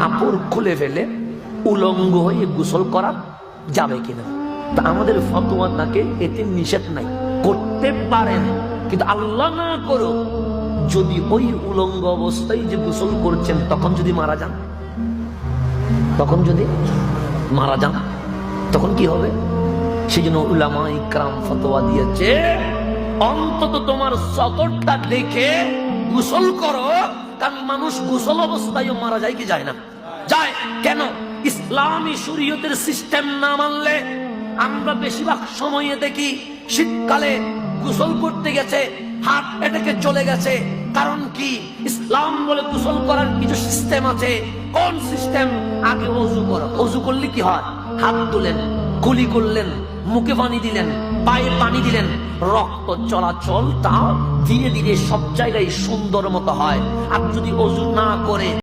কাপড় খুলে ফেলে উলঙ্গ হয়ে গোসল করা যাবে কিনা? তা আমাদের ফতোয়া তাকে এতে নিষেধ নাই, করতে পারেন, কিন্তু আল্লাহ না করো যদি ওই উলঙ্গ অবস্থায় যে গোসল করছেন তখন যদি মারা যান, তখন কি হবে? সেই জন্য উলামা ইকরাম ফতোয়া দিয়েছে অন্তত তোমার সতরটা দেখে গোসল করো, কারণ মানুষ গোসল অবস্থায় মারা যায় কি যায় না? যায়। কেন? ইসলামী শরীয়তের সিস্টেম না মানলে আমরা বেশিরভাগ সময়ে দেখি শীতকালে গোসল করতে গেছে হার্ট অ্যাটাকে চলে গেছে। কারণ কি? ইসলাম বলে গোসল করার কিছু সিস্টেম আছে। কোন সিস্টেম? আগে ওযু করো, ওযু করলে কি হয়? হাত তুলেন, কুলি করলেন, মুখে পানি দিলেন, পায়ে পানি দিলেন, রক্ত চলাচল তা ধীরে ধীরে সব জায়গায় সুন্দর মতো হয়। আর যদি ওযু না করে